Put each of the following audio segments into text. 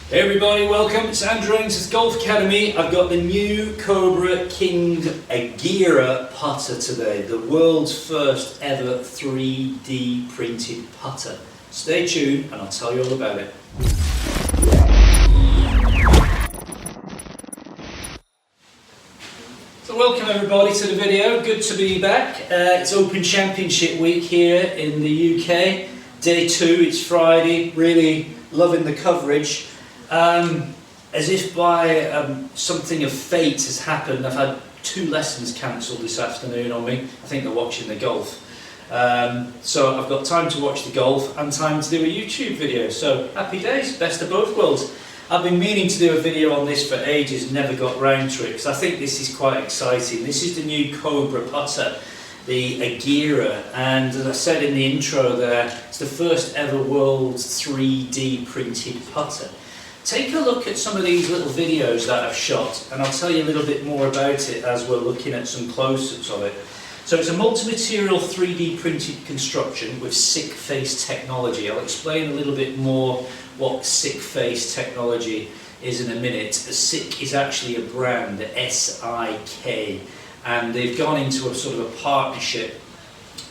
Hey everybody, welcome. It's Andrew Ainsworth Golf Academy. I've got the new Cobra King Agera putter today, the world's first ever 3D printed putter. Stay tuned and I'll tell you all about it. So welcome everybody to the video, good to be back. It's Open Championship week here in the UK. Day 2, it's Friday, really loving the coverage. As if by something of fate has happened, I've had 2 lessons cancelled this afternoon on me. I think they're watching the golf. So I've got time to watch the golf and time to do a YouTube video. So happy days, best of both worlds. I've been meaning to do a video on this for ages, never got round to it, because I think this is quite exciting. This is the new Cobra putter, the Agera, and as I said in the intro there, it's the first ever world's 3D printed putter. Take a look at some of these little videos that I've shot and I'll tell you a little bit more about it as we're looking at some close-ups of it. So it's a multi-material 3D printed construction with sick face technology. I'll explain a little bit more what sick face technology is in a minute. Sick is actually a brand, S-I-K, and they've gone into a sort of a partnership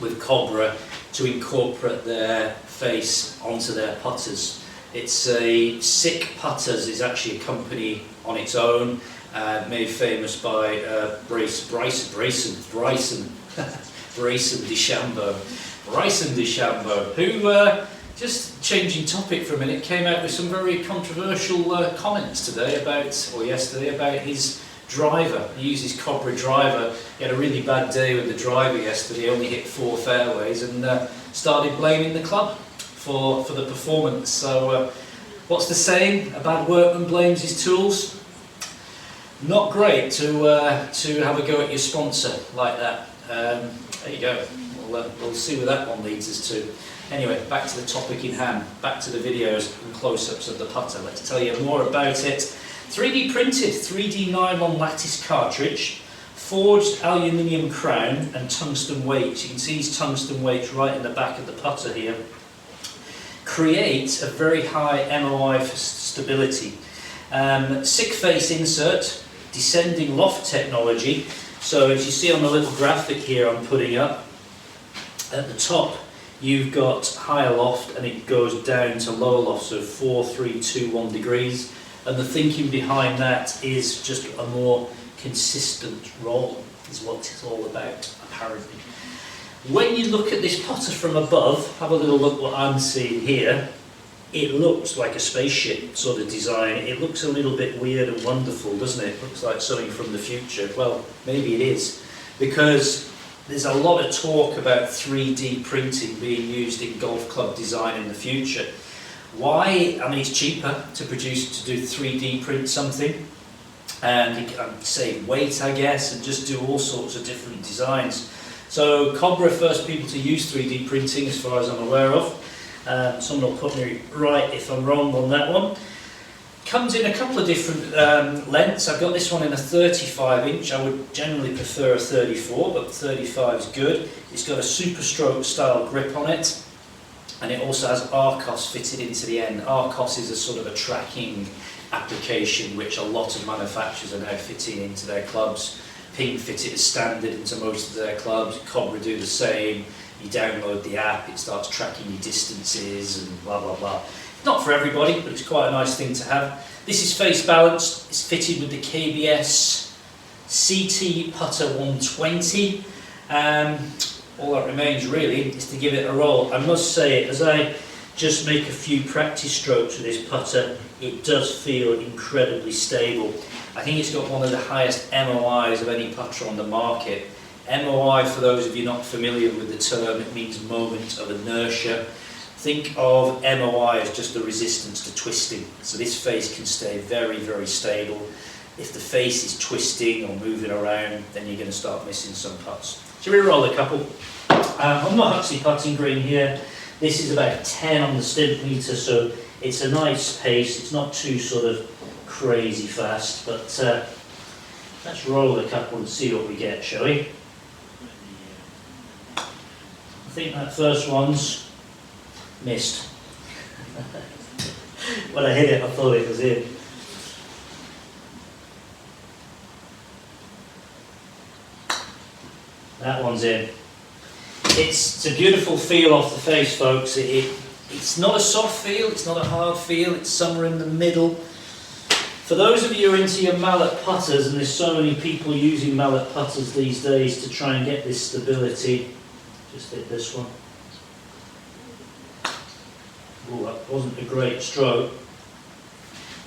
with Cobra to incorporate their face onto their putters. It's a Sick Putters is actually a company on its own, made famous by Bryson DeChambeau, who, just changing topic for a minute, came out with some very controversial comments today about, or yesterday, about his driver. He used his Cobra driver. He had a really bad day with the driver yesterday, only hit 4 fairways, and started blaming the club for the performance. So what's the saying? A bad workman blames his tools. Not great to have a go at your sponsor like that. There you go. We'll see where that one leads us to. Anyway, back to the topic in hand, back to the videos and close-ups of the putter. Let's tell you more about it. 3D printed, 3D nylon lattice cartridge, forged aluminium crown and tungsten weights. You can see these tungsten weights right in the back of the putter here. Create a very high MOI for stability. Sick face insert, descending loft technology. So as you see on the little graphic here I'm putting up, at the top you've got higher loft and it goes down to lower loft, so 4, 3, 2, 1 degrees. And the thinking behind that is just a more consistent roll, is what it's all about, apparently. When you look at this putter from above, have a little look what I'm seeing here, it looks like a spaceship sort of design. It looks a little bit weird and wonderful, doesn't it? It looks like something from the future. Well, maybe it is, because there's a lot of talk about 3D printing being used in golf club design in the future. Why? I mean, it's cheaper to do 3D print something, and you can save weight, I guess, and just do all sorts of different designs. So Cobra, first people to use 3D printing as far as I'm aware of. Someone will put me right if I'm wrong on that one. Comes in a couple of different lengths. I've got this one in a 35 inch. I would generally prefer a 34, but 35 is good. It's got a super stroke style grip on it, and it also has Arcos fitted into the end. Arcos is a sort of a tracking application which a lot of manufacturers are now fitting into their clubs. Ping fit it as standard into most of their clubs. Cobra do the same. You download the app, it starts tracking your distances and blah blah blah. Not for everybody, but it's quite a nice thing to have. This is face balanced. It's fitted with the KBS CT Putter 120. All that remains really is to give it a roll. I must say, as I just make a few practice strokes with this putter, it does feel incredibly stable. I think it's got one of the highest MOIs of any putter on the market. MOI, for those of you not familiar with the term, it means moment of inertia. Think of MOI as just the resistance to twisting. So this face can stay very, very stable. If the face is twisting or moving around, then you're going to start missing some putts. Shall we roll a couple? I'm not actually putting green here. This is about 10 on the stimp meter, so it's a nice pace. It's not too sort of crazy fast, but let's roll a couple and see what we get, shall we? I think that first one's missed. When I hit it, I thought it was in. That one's in. It's a beautiful feel off the face, folks. It's not a soft feel, it's not a hard feel, it's somewhere in the middle. For those of you who are into your mallet putters, and there's so many people using mallet putters these days to try and get this stability, just hit this one. Oh, that wasn't a great stroke.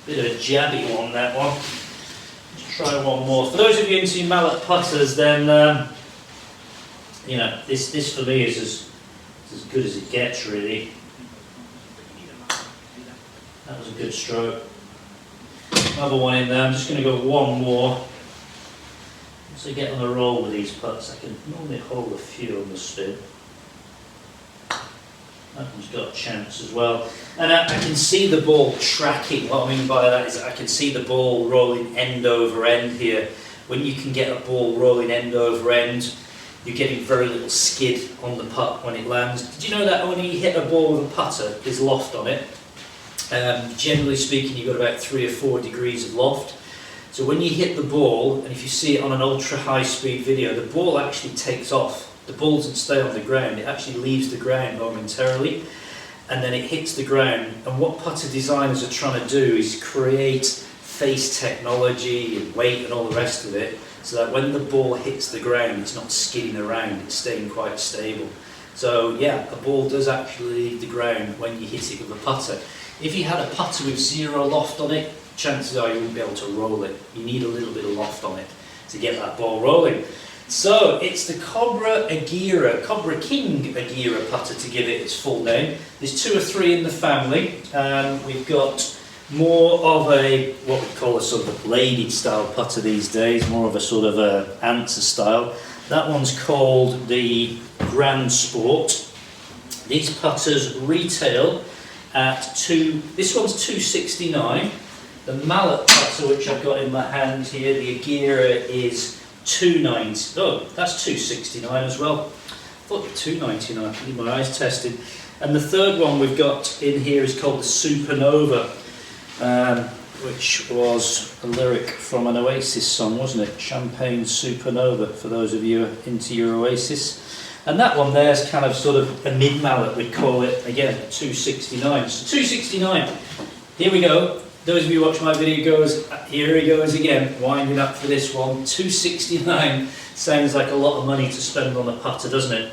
Bit of a jabby one, that one. Let's try one more. For those of you into your mallet putters, then you know, this for me is as good as it gets, really. That was a good stroke. Another one in there. I'm just going to go one more. Once I get on a roll with these putts, I can normally hold a few on the spin. That one's got a chance as well. And I can see the ball tracking. What I mean by that is I can see the ball rolling end over end here. When you can get a ball rolling end over end, you're getting very little skid on the putt when it lands. Did you know that when you hit a ball with a putter, there's loft on it? Generally speaking, you've got about 3 or 4 degrees of loft. So when you hit the ball, and if you see it on an ultra high speed video, the ball actually takes off. The ball doesn't stay on the ground, it actually leaves the ground momentarily, and then it hits the ground. And what putter designers are trying to do is create face technology and weight and all the rest of it, so that when the ball hits the ground, it's not skidding around, it's staying quite stable. So yeah, a ball does actually leave the ground when you hit it with a putter. If you had a putter with 0 loft on it, chances are you wouldn't be able to roll it. You need a little bit of loft on it to get that ball rolling. So it's the Cobra Agera, Cobra King Agera putter to give it its full name. There's 2 or 3 in the family. We've got more of a, what we call a sort of a bladed style putter these days, more of a sort of a answer style. That one's called the Grand Sport. These putters retail at this one's $269. The mallet putter, which I've got in my hand here, the Agera, is $290. Oh, that's $269 as well. I thought $299. I need my eyes tested. And the third one we've got in here is called the Supernova, which was a lyric from an Oasis song, wasn't it? Champagne Supernova, for those of you into your Oasis. And that one there is kind of sort of a mid-mallet, we'd call it, again, $269. So $269. Here we go. Those of you who watch my video goes, here he goes again, winding up for this one. $269 sounds like a lot of money to spend on a putter, doesn't it?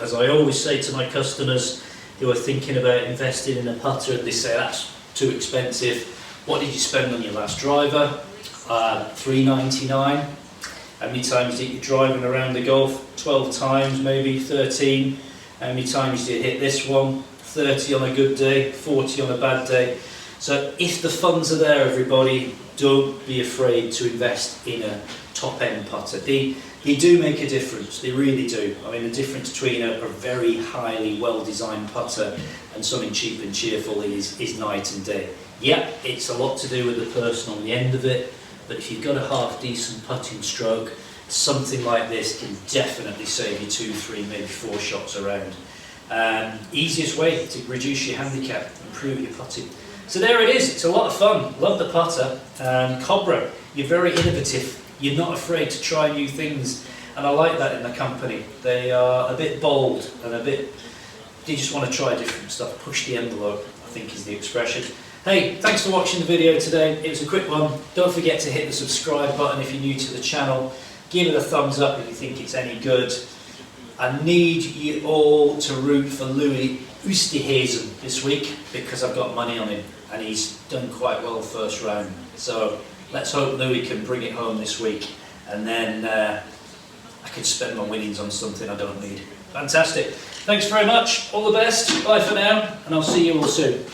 As I always say to my customers who are thinking about investing in a putter, and they say that's too expensive. What did you spend on your last driver? $399. How many times did you driving around the golf? 12 times, maybe 13. How many times did you hit this one? 30 on a good day, 40 on a bad day. So if the funds are there, everybody, don't be afraid to invest in a top-end putter. They do make a difference, they really do. I mean, the difference between a very highly well-designed putter and something cheap and cheerful is night and day. Yeah, it's a lot to do with the person on the end of it, but if you've got a half-decent putting stroke, something like this can definitely save you 2, 3, maybe 4 shots around. Easiest way to reduce your handicap, improve your putting. So there it is, it's a lot of fun, love the putter. Cobra, you're very innovative, you're not afraid to try new things, and I like that in the company. They are a bit bold and they just want to try different stuff, push the envelope, I think is the expression. Hey, thanks for watching the video today, it was a quick one. Don't forget to hit the subscribe button if you're new to the channel, give it a thumbs up if you think it's any good. I need you all to root for Louis Oosthuizen this week because I've got money on him and he's done quite well first round. So let's hope Louis can bring it home this week and then I can spend my winnings on something I don't need. Fantastic. Thanks very much. All the best. Bye for now and I'll see you all soon.